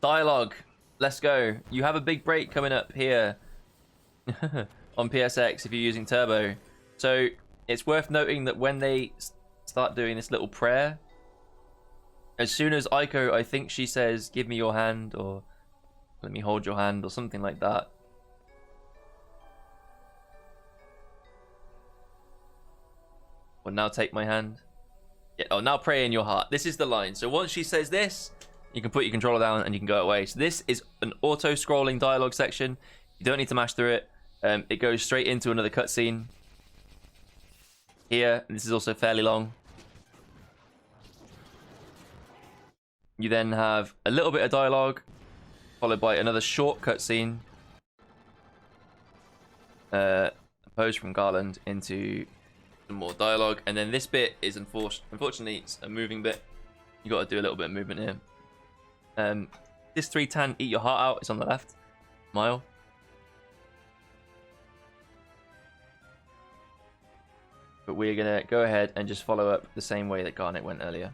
Dialogue. Let's go. You have a big break coming up here on PSX if you're using Turbo. So it's worth noting that when they start doing this little prayer, as soon as Aiko, I think she says, give me your hand, or let me hold your hand, or something like that. Or now take my hand. Yeah, oh, now pray in your heart. This is the line. So once she says this, you can put your controller down and you can go away. So this is an auto-scrolling dialogue section. You don't need to mash through it. It goes straight into another cutscene. Here, and this is also fairly long. You then have a little bit of dialogue, followed by another short cutscene. Pose from Garland into some more dialogue, and then this bit is unfortunately it's a moving bit. You got to do a little bit of movement here. This 310 eat your heart out is on the left. Mile. But we're gonna go ahead and just follow up the same way that Garnet went earlier.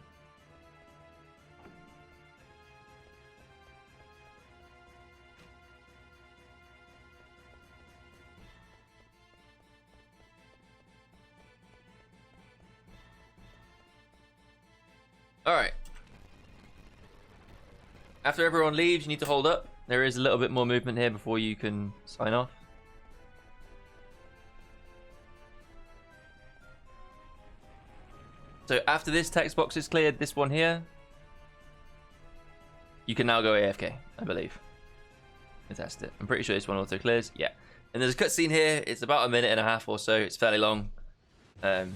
Alright. After everyone leaves, you need to hold up. There is a little bit more movement here before you can sign off. So after this text box is cleared, this one here, you can now go AFK, I believe. Let's test it. I'm pretty sure this one auto clears. Yeah. And there's a cutscene here. It's about 1.5 minutes or so. It's fairly long. It's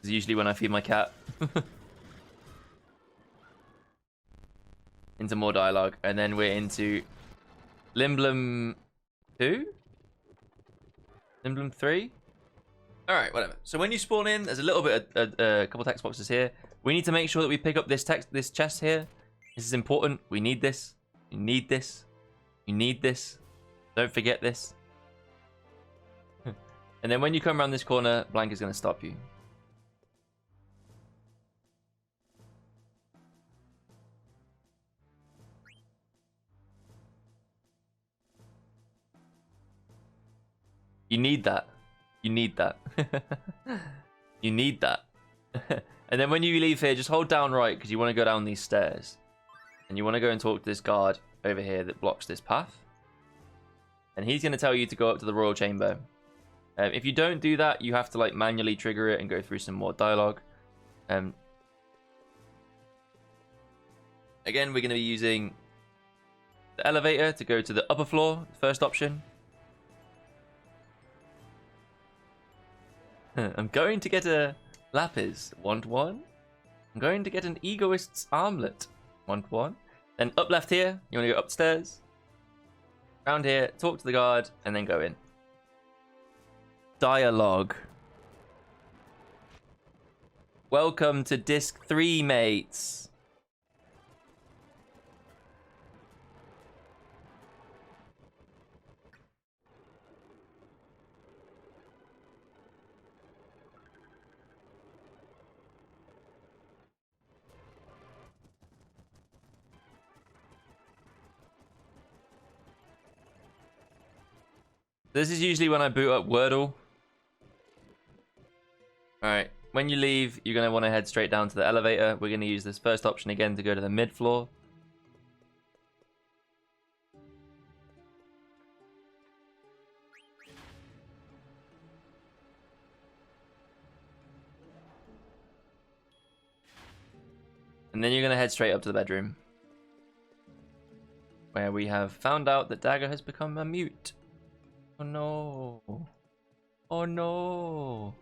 usually when I feed my cat. Into more dialogue. And then we're into Lindblum 2? Lindblum 3? Alright, whatever. So when you spawn in, there's a little bit of a couple text boxes here. We need to make sure that we pick up this chest here. This is important. We need this. You need this. You need this. Don't forget this. And then when you come around this corner, Blank is going to stop you. You need that. You need that. You need that. And then when you leave here, just hold down right because you want to go down these stairs. And you want to go and talk to this guard over here that blocks this path. And he's going to tell you to go up to the Royal Chamber. If you don't do that, you have to like manually trigger it and go through some more dialogue. Again, we're going to be using the elevator to go to the upper floor, first option. I'm going to get a lapis. Want one? I'm going to get an egoist's armlet. Want one? Then up left here, you want to go upstairs. Around here, talk to the guard, and then go in. Dialogue. Welcome to Disc 3, mates. This is usually when I boot up Wordle. Alright, when you leave, you're going to want to head straight down to the elevator. We're going to use this first option again to go to the mid floor. And then you're going to head straight up to the bedroom, where we have found out that Dagger has become a mute. Oh no. Oh no.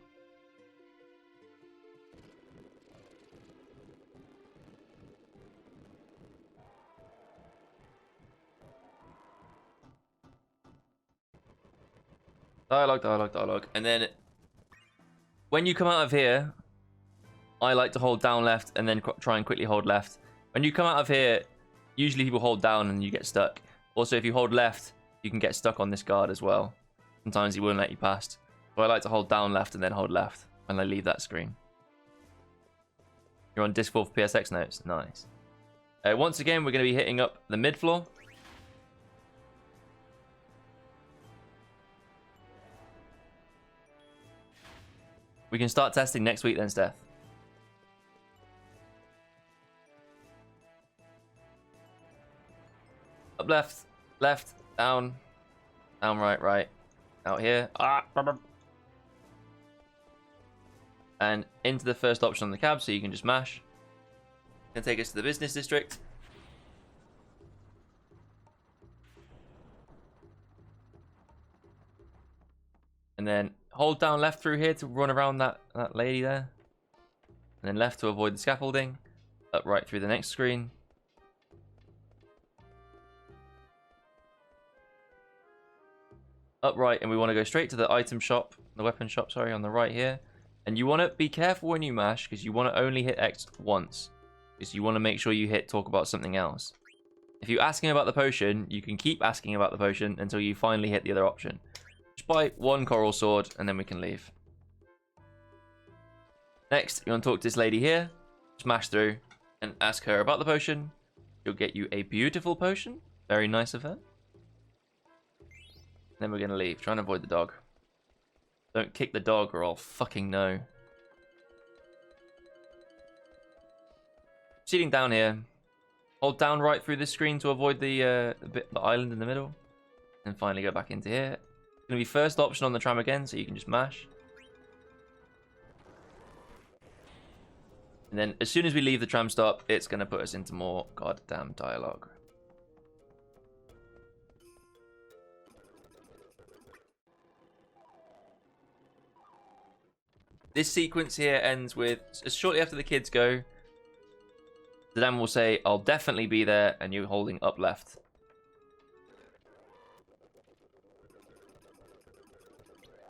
Dialogue, dialogue, dialogue. And then when you come out of here, I like to hold down left and then try and quickly hold left. When you come out of here, usually people hold down and you get stuck. Also, if you hold left, you can get stuck on this guard as well. Sometimes he won't let you past. So I like to hold down left and then hold left when I leave that screen. You're on disc 4 for PSX notes. Nice. Once again, we're going to be hitting up the mid floor. We can start testing next week then, Steph. Up left, down, right, right. Out here. And into the first option on the cab, so you can just mash. Can take us to the business district. And then hold down left through here to run around that lady there. And then left to avoid the scaffolding. Up right through the next screen. Up right, and we want to go straight to the item shop, the weapon shop, sorry, on the right here. And you want to be careful when you mash, because you want to only hit X once. Because you want to make sure you hit talk about something else. If you ask him about the potion, you can keep asking about the potion until you finally hit the other option. Just buy one coral sword, and then we can leave. Next, you want to talk to this lady here. Smash through and ask her about the potion. She'll get you a beautiful potion. Very nice of her. Then we're going to leave. Try and avoid the dog. Don't kick the dog or I'll fucking know. Proceeding down here. Hold down right through this screen to avoid the island in the middle. And finally go back into here. It's going to be first option on the tram again, so you can just mash. And then as soon as we leave the tram stop, it's going to put us into more goddamn dialogue. This sequence here ends with, shortly after the kids go, the dam will say, I'll definitely be there, and you're holding up left.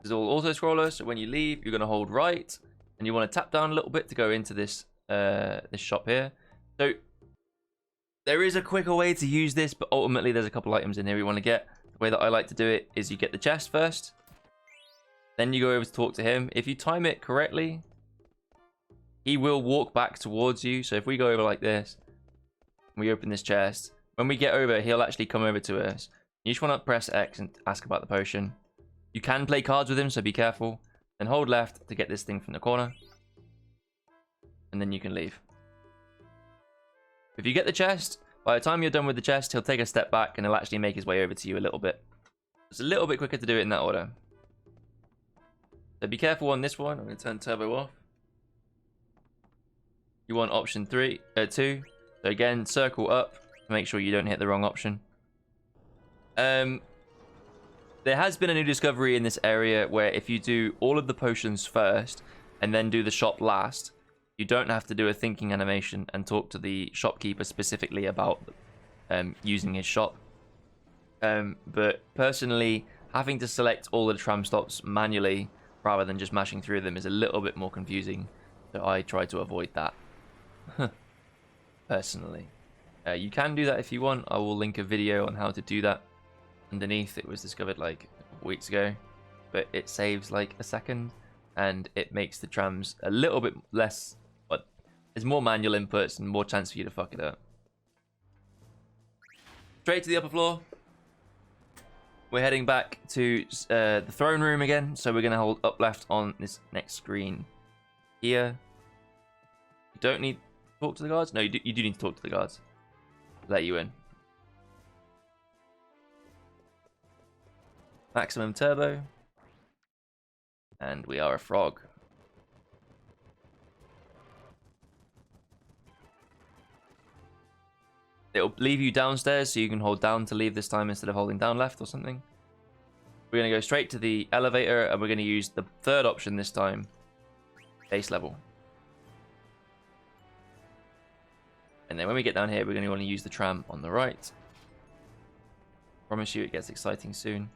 This is all auto-scroller, so when you leave, you're going to hold right, and you want to tap down a little bit to go into this this shop here. So, there is a quicker way to use this, but ultimately there's a couple items in here we want to get. The way that I like to do it is you get the chest first, then you go over to talk to him. If you time it correctly, he will walk back towards you. So if we go over like this, we open this chest. When we get over, he'll actually come over to us. You just want to press X and ask about the potion. You can play cards with him, so be careful. Then hold left to get this thing from the corner. And then you can leave. If you get the chest, by the time you're done with the chest, he'll take a step back and he'll actually make his way over to you a little bit. It's a little bit quicker to do it in that order. So be careful on this one. I'm going to turn turbo off. You want option 2. So again, circle up to make sure you don't hit the wrong option. There has been a new discovery in this area where if you do all of the potions first and then do the shop last, you don't have to do a thinking animation and talk to the shopkeeper specifically about using his shop. But personally, having to select all the tram stops manually rather than just mashing through them is a little bit more confusing. So I try to avoid that. Personally. You can do that if you want. I will link a video on how to do that underneath. It was discovered like weeks ago. But it saves like a second. And it makes the trams a little bit less... But there's more manual inputs and more chance for you to fuck it up. Straight to the upper floor. We're heading back to the throne room again. So we're going to hold up left on this next screen here. You don't need to talk to the guards? No, you do need to talk to the guards. Let you in. Maximum turbo. And we are a frog. It'll leave you downstairs, so you can hold down to leave this time instead of holding down left or something. We're going to go straight to the elevator, and we're going to use the third option this time. Base level. And then when we get down here, we're going to want to use the tram on the right. Promise you it gets exciting soon.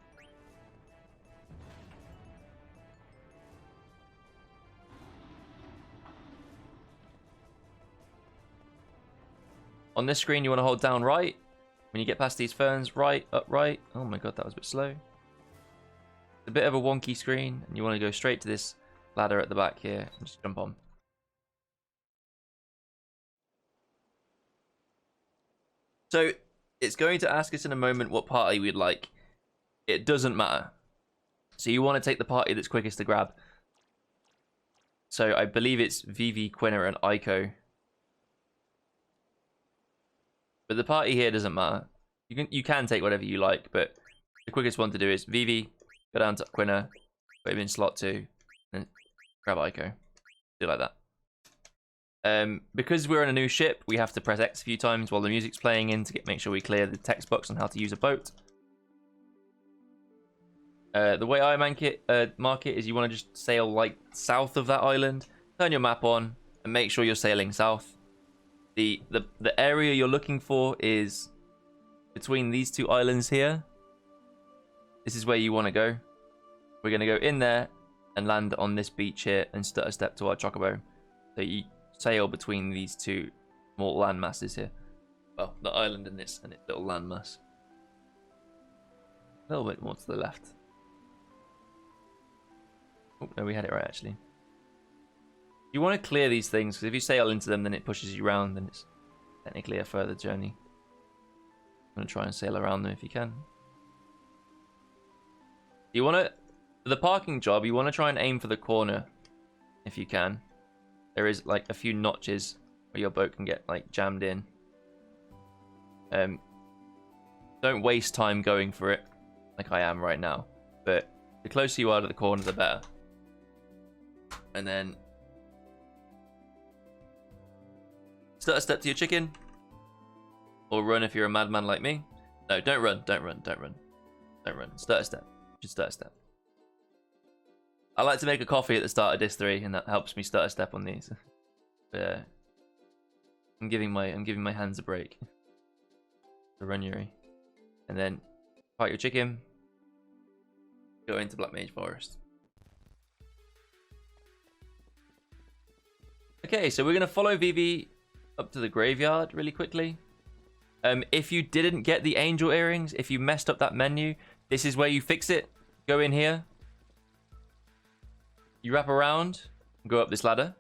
On this screen, you want to hold down right. When you get past these ferns, right, up right. Oh my god, that was a bit slow. It's a bit of a wonky screen, and you want to go straight to this ladder at the back here and just jump on. So it's going to ask us in a moment what party we'd like. It doesn't matter. So you want to take the party that's quickest to grab. So I believe it's Vivi, Quinna, and Aiko. But the party here doesn't matter. You can take whatever you like, but the quickest one to do is Vivi, go down to Quinna, put him in slot 2, and grab Aiko. Do it like that. Because we're on a new ship, we have to press X a few times while the music's playing in to make sure we clear the text box on how to use a boat. The way I mark it is you want to just sail like south of that island, turn your map on, and make sure you're sailing south. The area you're looking for is between these two islands here. This is where you want to go. We're going to go in there and land on this beach here and stutter step to our chocobo. So you sail between these two small land masses here. Well, the island and its little landmass. A little bit more to the left. Oh, no, we had it right, actually. You want to clear these things, because if you sail into them, then it pushes you around, and it's technically a further journey. I'm going to try and sail around them if you can. You want to, for the parking job, you want to try and aim for the corner, if you can. There is, like, a few notches where your boat can get, like, jammed in. Don't waste time going for it, like I am right now. But the closer you are to the corner, the better. And then stutter step to your chicken, or run if you're a madman like me. No, don't run, don't run, don't run, don't run. Stutter step, just stutter step. I like to make a coffee at the start of Disc 3, and that helps me stutter step on these. But, I'm giving my hands a break. The run Yuri, and then fight your chicken. Go into Black Mage Forest. Okay, so we're going to follow Vivi up to the graveyard really quickly. If you didn't get the angel earrings, if you messed up that menu, this is where you fix it. Go in here. You wrap around, go up this ladder.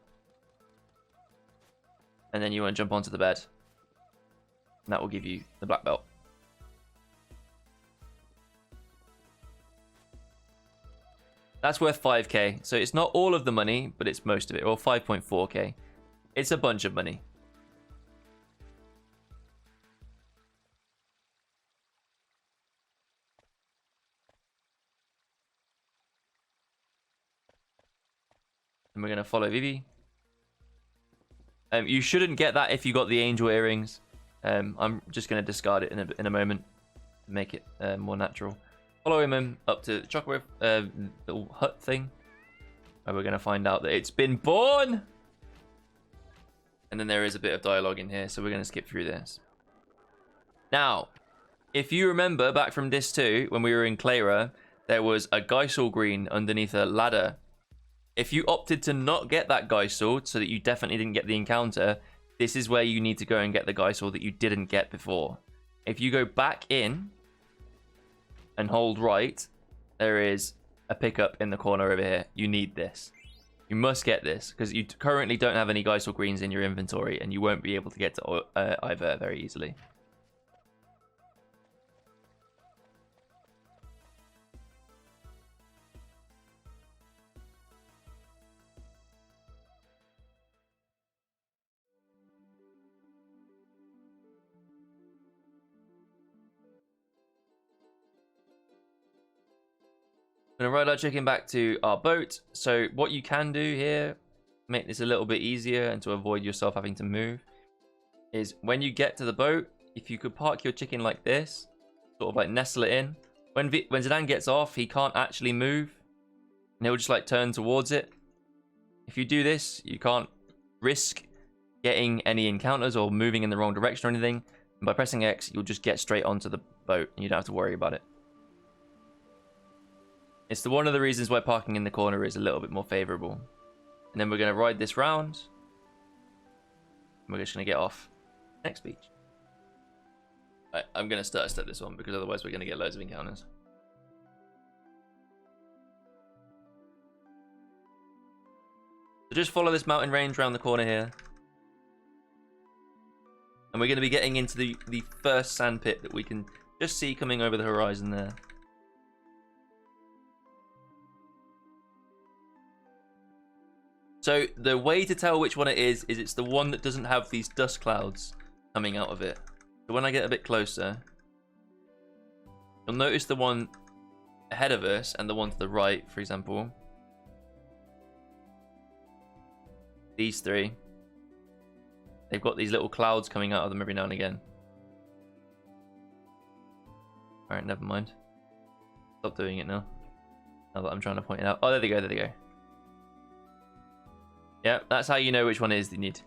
And then you want to jump onto the bed. And that will give you the black belt. That's worth 5k. So it's not all of the money, but it's most of it. Or 5.4k. It's a bunch of money. And we're going to follow Vivi. You shouldn't get that if you got the angel earrings. I'm just going to discard it in a moment to make it more natural. Follow him up to the chocolate little hut thing. And we're going to find out that it's been born. And then there is a bit of dialogue in here, so we're going to skip through this. Now, if you remember back from Disc 2, when we were in Clara, there was a Geisel green underneath a ladder. If you opted to not get that Geisel, so that you definitely didn't get the encounter, this is where you need to go and get the Geisel that you didn't get before. If you go back in and hold right, there is a pickup in the corner over here. You need this. You must get this, because you currently don't have any Geisel greens in your inventory, and you won't be able to get to either very easily. I'm going to ride our chicken back to our boat. So what you can do here, make this a little bit easier and to avoid yourself having to move, is when you get to the boat, if you could park your chicken like this, sort of like nestle it in. When Zidane gets off, he can't actually move, and he'll just like turn towards it. If you do this, you can't risk getting any encounters or moving in the wrong direction or anything. And by pressing X, you'll just get straight onto the boat, and you don't have to worry about it. It's one of the reasons why parking in the corner is a little bit more favorable. And then we're going to ride this round. And we're just going to get off next beach. Right, I'm going to start step this one, because otherwise we're going to get loads of encounters. So just follow this mountain range around the corner here. And we're going to be getting into the first sand pit that we can just see coming over the horizon there. So the way to tell which one it is it's the one that doesn't have these dust clouds coming out of it. So when I get a bit closer, you'll notice the one ahead of us and the one to the right, for example. These three. They've got these little clouds coming out of them every now and again. Alright, never mind. Stop doing it now. Now that I'm trying to point it out. Oh, there they go, there they go. Yeah, that's how you know which one it is that you need.